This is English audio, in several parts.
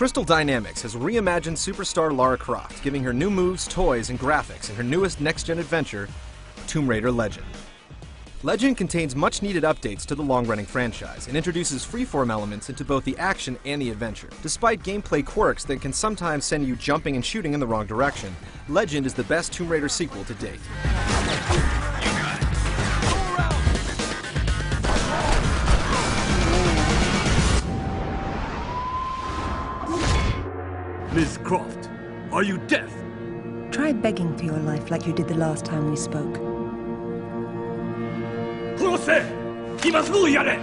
Crystal Dynamics has reimagined superstar Lara Croft, giving her new moves, toys, and graphics in her newest next-gen adventure, Tomb Raider Legend. Legend contains much-needed updates to the long-running franchise and introduces freeform elements into both the action and the adventure. Despite gameplay quirks that can sometimes send you jumping and shooting in the wrong direction, Legend is the best Tomb Raider sequel to date. Miss Croft, are you deaf? Try begging for your life like you did the last time we spoke. 殺せ！今すぐやれ！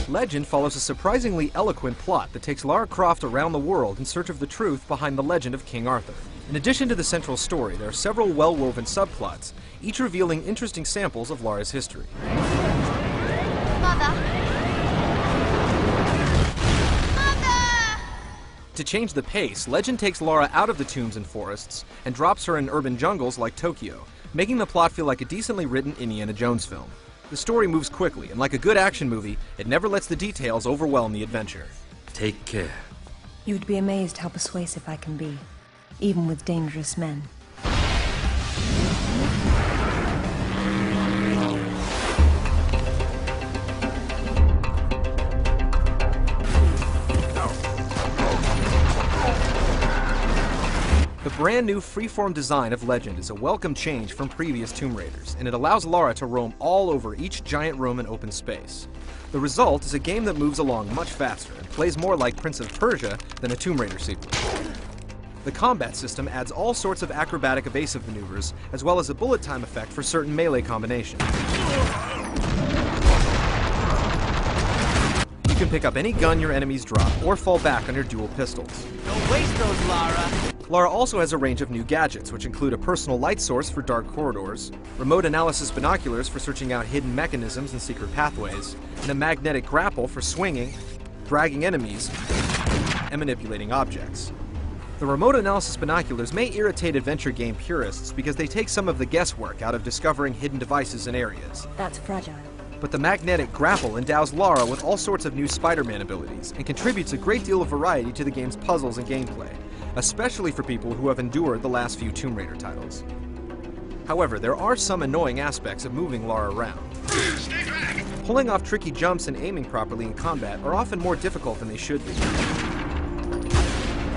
Legend follows a surprisingly eloquent plot that takes Lara Croft around the world in search of the truth behind the legend of King Arthur. In addition to the central story, there are several well-woven subplots, each revealing interesting samples of Lara's history. Mother! To change the pace, Legend takes Lara out of the tombs and forests and drops her in urban jungles like Tokyo, making the plot feel like a decently written Indiana Jones film. The story moves quickly, and like a good action movie, it never lets the details overwhelm the adventure. Take care. You'd be amazed how persuasive I can be, even with dangerous men. The brand new freeform design of Legend is a welcome change from previous Tomb Raiders, and it allows Lara to roam all over each giant room and open space. The result is a game that moves along much faster and plays more like Prince of Persia than a Tomb Raider sequel. The combat system adds all sorts of acrobatic evasive maneuvers, as well as a bullet time effect for certain melee combinations. You can pick up any gun your enemies drop, or fall back on your dual pistols. Don't waste those, Lara! Lara also has a range of new gadgets, which include a personal light source for dark corridors, remote analysis binoculars for searching out hidden mechanisms and secret pathways, and a magnetic grapple for swinging, dragging enemies, and manipulating objects. The remote analysis binoculars may irritate adventure game purists because they take some of the guesswork out of discovering hidden devices and areas. That's fragile. But the magnetic grapple endows Lara with all sorts of new Spider-Man abilities and contributes a great deal of variety to the game's puzzles and gameplay, especially for people who have endured the last few Tomb Raider titles. However, there are some annoying aspects of moving Lara around. Pulling off tricky jumps and aiming properly in combat are often more difficult than they should be.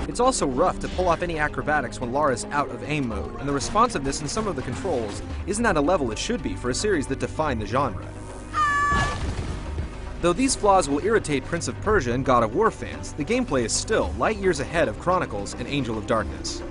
It's also rough to pull off any acrobatics when Lara's out of aim mode, and the responsiveness in some of the controls isn't at a level it should be for a series that defined the genre. Though these flaws will irritate Prince of Persia and God of War fans, the gameplay is still light years ahead of Chronicles and Angel of Darkness.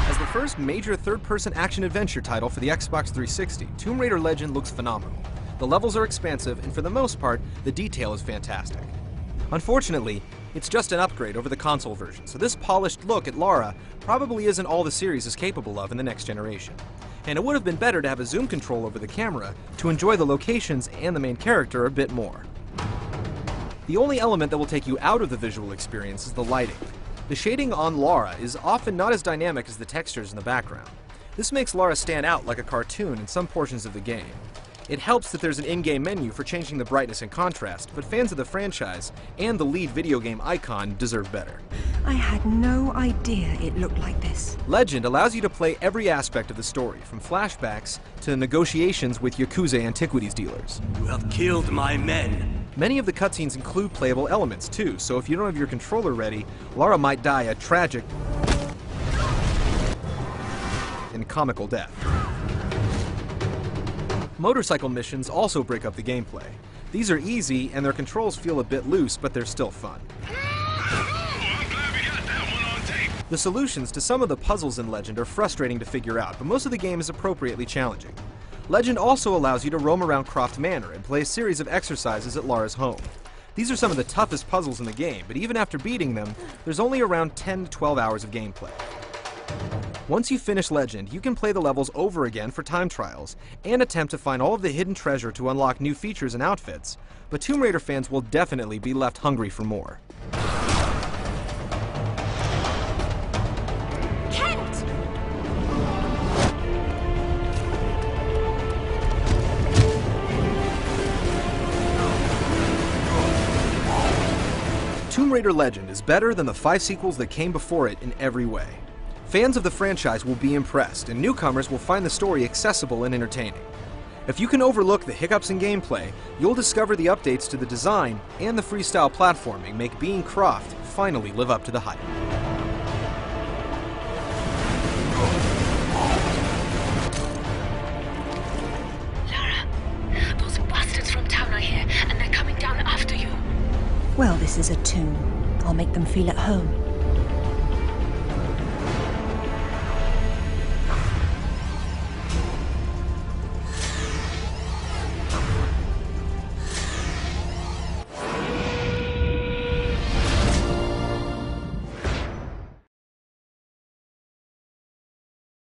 As the first major third-person action-adventure title for the Xbox 360, Tomb Raider Legend looks phenomenal. The levels are expansive, and for the most part, the detail is fantastic. Unfortunately, it's just an upgrade over the console version, so this polished look at Lara probably isn't all the series is capable of in the next generation. And it would have been better to have a zoom control over the camera to enjoy the locations and the main character a bit more. The only element that will take you out of the visual experience is the lighting. The shading on Lara is often not as dynamic as the textures in the background. This makes Lara stand out like a cartoon in some portions of the game. It helps that there's an in-game menu for changing the brightness and contrast, but fans of the franchise and the lead video game icon deserve better. I had no idea it looked like this. Legend allows you to play every aspect of the story, from flashbacks to negotiations with Yakuza antiquities dealers. You have killed my men. Many of the cutscenes include playable elements too, so if you don't have your controller ready, Lara might die a tragic and comical death. Motorcycle missions also break up the gameplay. These are easy, and their controls feel a bit loose, but they're still fun. The solutions to some of the puzzles in Legend are frustrating to figure out, but most of the game is appropriately challenging. Legend also allows you to roam around Croft Manor and play a series of exercises at Lara's home. These are some of the toughest puzzles in the game, but even after beating them, there's only around 10 to 12 hours of gameplay. Once you finish Legend, you can play the levels over again for time trials, and attempt to find all of the hidden treasure to unlock new features and outfits, but Tomb Raider fans will definitely be left hungry for more. Kent! Tomb Raider Legend is better than the 5 sequels that came before it in every way. Fans of the franchise will be impressed, and newcomers will find the story accessible and entertaining. If you can overlook the hiccups in gameplay, you'll discover the updates to the design and the freestyle platforming make being Croft finally live up to the hype. Lara, those bastards from town are here, and they're coming down after you. Well, this is a tomb. I'll make them feel at home.